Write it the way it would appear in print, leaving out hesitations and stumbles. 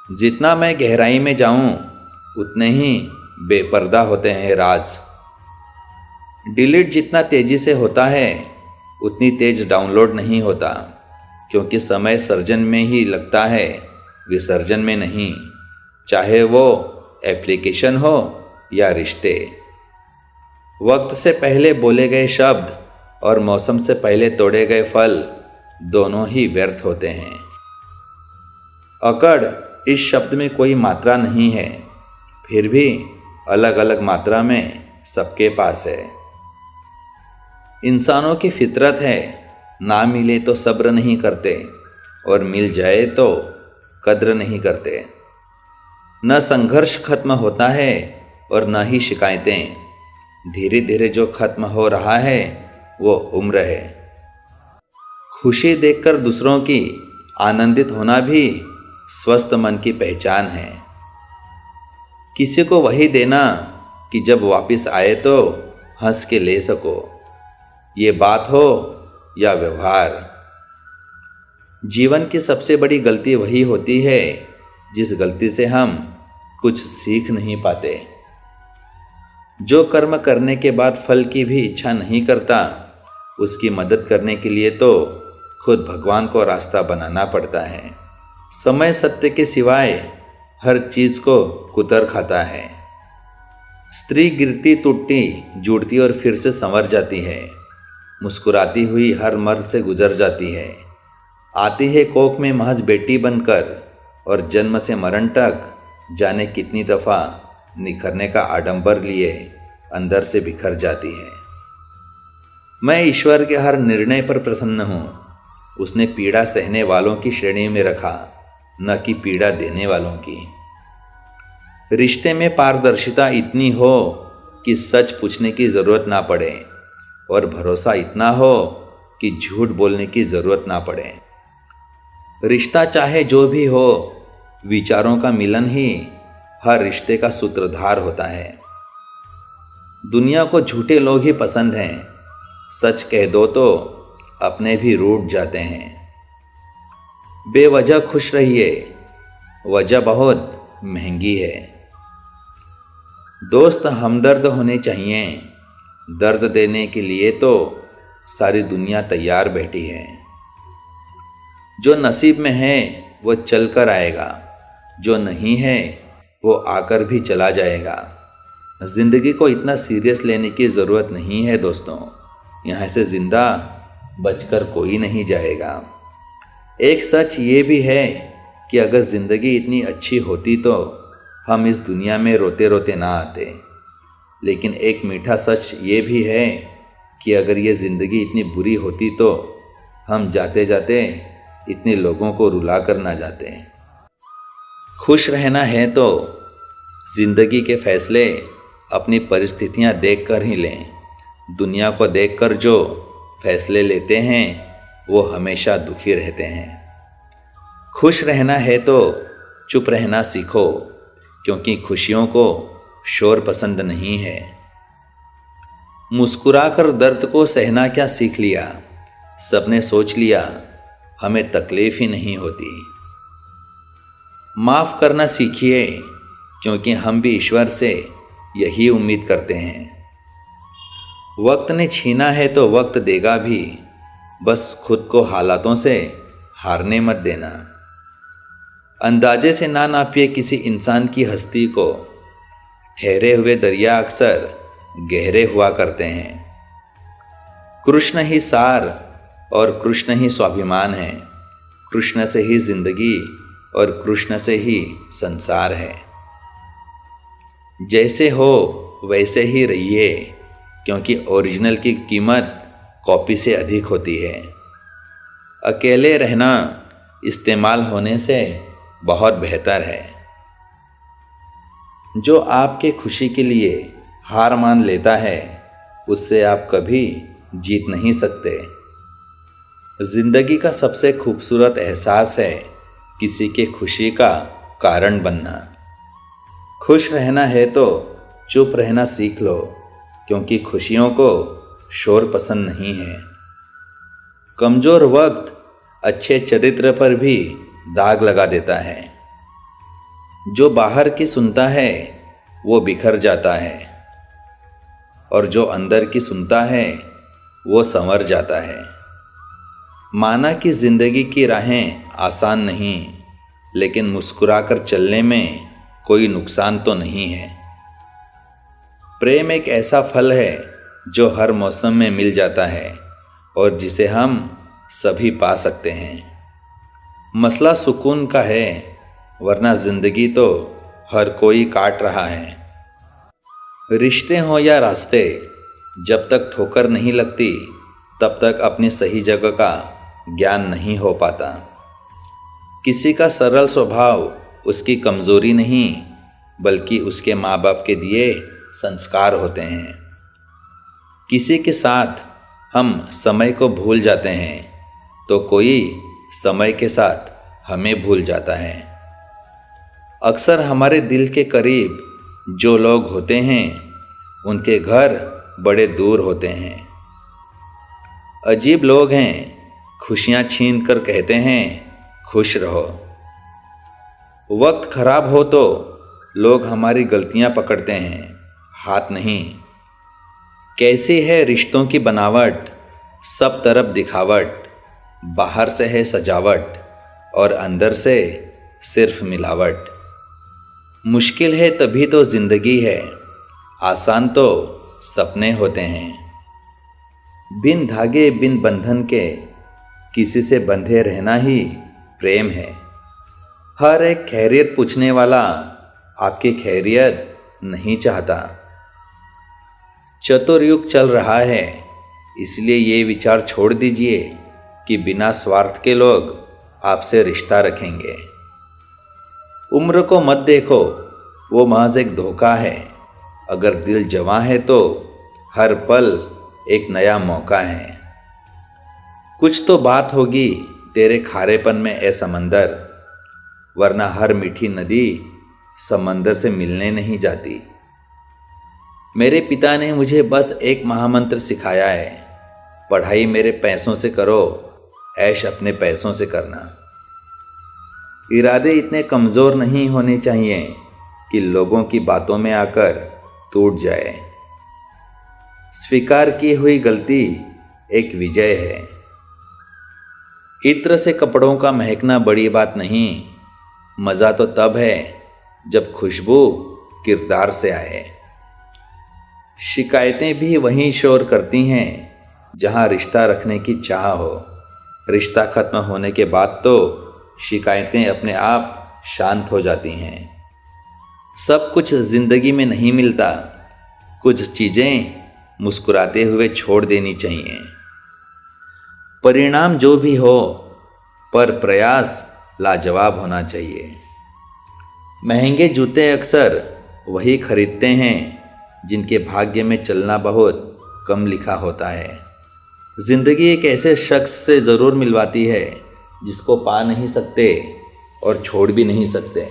जितना मैं गहराई में जाऊं उतने ही बेपर्दा होते हैं राज। डिलीट जितना तेजी से होता है उतनी तेज डाउनलोड नहीं होता, क्योंकि समय सर्जन में ही लगता है, विसर्जन में नहीं। चाहे वो एप्लीकेशन हो या रिश्ते। वक्त से पहले बोले गए शब्द और मौसम से पहले तोड़े गए फल दोनों ही व्यर्थ होते हैं। अकड़ इस शब्द में कोई मात्रा नहीं है, फिर भी अलग अलग मात्रा में सबके पास है। इंसानों की फितरत है, ना मिले तो सब्र नहीं करते और मिल जाए तो कद्र नहीं करते। न संघर्ष खत्म होता है और न ही शिकायतें। धीरे धीरे जो खत्म हो रहा है वो उम्र है। खुशी देखकर दूसरों की आनंदित होना भी स्वस्थ मन की पहचान है। किसी को वही देना कि जब वापस आए तो हंस के ले सको, ये बात हो या व्यवहार। जीवन की सबसे बड़ी गलती वही होती है जिस गलती से हम कुछ सीख नहीं पाते। जो कर्म करने के बाद फल की भी इच्छा नहीं करता, उसकी मदद करने के लिए तो खुद भगवान को रास्ता बनाना पड़ता है। समय सत्य के सिवाय हर चीज़ को कुतर खाता है। स्त्री गिरती टूटती जुड़ती और फिर से संवर जाती है। मुस्कुराती हुई हर मर्द से गुजर जाती है। आती है कोख में महज बेटी बनकर और जन्म से मरण तक जाने कितनी दफ़ा निखरने का आडंबर लिए अंदर से बिखर जाती है। मैं ईश्वर के हर निर्णय पर प्रसन्न हूँ। उसने पीड़ा सहने वालों की श्रेणी में रखा, न कि पीड़ा देने वालों की। रिश्ते में पारदर्शिता इतनी हो कि सच पूछने की ज़रूरत ना पड़े और भरोसा इतना हो कि झूठ बोलने की ज़रूरत ना पड़े। रिश्ता चाहे जो भी हो, विचारों का मिलन ही हर रिश्ते का सूत्रधार होता है। दुनिया को झूठे लोग ही पसंद हैं, सच कह दो तो अपने भी रूठ जाते हैं। बेवजह खुश रहिए, वजह बहुत महंगी है। दोस्त हमदर्द होने चाहिए, दर्द देने के लिए तो सारी दुनिया तैयार बैठी है। जो नसीब में है वो चल कर आएगा, जो नहीं है वो आकर भी चला जाएगा। ज़िंदगी को इतना सीरियस लेने की ज़रूरत नहीं है दोस्तों। यहाँ से ज़िंदा बचकर कोई नहीं जाएगा। एक सच ये भी है कि अगर ज़िंदगी इतनी अच्छी होती तो हम इस दुनिया में रोते रोते ना आते। लेकिन एक मीठा सच ये भी है कि अगर ये ज़िंदगी इतनी बुरी होती तो हम जाते जाते इतने लोगों को रुला कर ना जाते। खुश रहना है तो ज़िंदगी के फैसले अपनी परिस्थितियां देखकर ही लें। दुनिया को देखकर जो फैसले लेते हैं वो हमेशा दुखी रहते हैं। खुश रहना है तो चुप रहना सीखो, क्योंकि खुशियों को शोर पसंद नहीं है। मुस्कुराकर दर्द को सहना क्या सीख लिया, सबने सोच लिया हमें तकलीफ ही नहीं होती। माफ़ करना सीखिए, क्योंकि हम भी ईश्वर से यही उम्मीद करते हैं। वक्त ने छीना है तो वक्त देगा भी, बस खुद को हालातों से हारने मत देना। अंदाजे से ना नापिए किसी इंसान की हस्ती को। ठहरे हुए दरिया अक्सर गहरे हुआ करते हैं। कृष्ण ही सार और कृष्ण ही स्वाभिमान है। कृष्ण से ही जिंदगी और कृष्ण से ही संसार है। जैसे हो वैसे ही रहिए, क्योंकि ओरिजिनल की कीमत कॉपी से अधिक होती है। अकेले रहना इस्तेमाल होने से बहुत बेहतर है। जो आपके खुशी के लिए हार मान लेता है, उससे आप कभी जीत नहीं सकते। जिंदगी का सबसे खूबसूरत एहसास है किसी के खुशी का कारण बनना। खुश रहना है तो चुप रहना सीख लो, क्योंकि खुशियों को शोर पसंद नहीं है। कमज़ोर वक्त अच्छे चरित्र पर भी दाग लगा देता है। जो बाहर की सुनता है वो बिखर जाता है और जो अंदर की सुनता है वो संवर जाता है। माना कि ज़िंदगी की राहें आसान नहीं, लेकिन मुस्कुराकर चलने में कोई नुकसान तो नहीं है। प्रेम एक ऐसा फल है जो हर मौसम में मिल जाता है और जिसे हम सभी पा सकते हैं। मसला सुकून का है, वरना ज़िंदगी तो हर कोई काट रहा है। रिश्ते हों या रास्ते, जब तक ठोकर नहीं लगती तब तक अपनी सही जगह का ज्ञान नहीं हो पाता। किसी का सरल स्वभाव उसकी कमज़ोरी नहीं, बल्कि उसके माँ बाप के दिए संस्कार होते हैं। किसी के साथ हम समय को भूल जाते हैं तो कोई समय के साथ हमें भूल जाता है। अक्सर हमारे दिल के करीब जो लोग होते हैं उनके घर बड़े दूर होते हैं। अजीब लोग हैं, खुशियाँ छीन कर कहते हैं खुश रहो। वक्त खराब हो तो लोग हमारी गलतियाँ पकड़ते हैं, हाथ नहीं। कैसी है रिश्तों की बनावट, सब तरफ दिखावट, बाहर से है सजावट और अंदर से सिर्फ मिलावट। मुश्किल है तभी तो ज़िंदगी है, आसान तो सपने होते हैं। बिन धागे बिन बंधन के किसी से बंधे रहना ही प्रेम है। हर एक खैरियत पूछने वाला आपकी खैरियत नहीं चाहता। चतुर्युग चल रहा है, इसलिए ये विचार छोड़ दीजिए कि बिना स्वार्थ के लोग आपसे रिश्ता रखेंगे। उम्र को मत देखो, वो महज एक धोखा है। अगर दिल जवां है तो हर पल एक नया मौका है। कुछ तो बात होगी तेरे खारेपन में ए समंदर, वरना हर मीठी नदी समंदर से मिलने नहीं जाती। मेरे पिता ने मुझे बस एक महामंत्र सिखाया है, पढ़ाई मेरे पैसों से करो, ऐश अपने पैसों से करना। इरादे इतने कमज़ोर नहीं होने चाहिए कि लोगों की बातों में आकर टूट जाए। स्वीकार की हुई गलती एक विजय है। इत्र से कपड़ों का महकना बड़ी बात नहीं, मज़ा तो तब है जब खुशबू किरदार से आए। शिकायतें भी वहीं शोर करती हैं जहां रिश्ता रखने की चाह हो। रिश्ता खत्म होने के बाद तो शिकायतें अपने आप शांत हो जाती हैं। सब कुछ ज़िंदगी में नहीं मिलता, कुछ चीज़ें मुस्कुराते हुए छोड़ देनी चाहिए। परिणाम जो भी हो, पर प्रयास लाजवाब होना चाहिए। महंगे जूते अक्सर वही खरीदते हैं जिनके भाग्य में चलना बहुत कम लिखा होता है। ज़िंदगी एक ऐसे शख्स से ज़रूर मिलवाती है जिसको पा नहीं सकते और छोड़ भी नहीं सकते।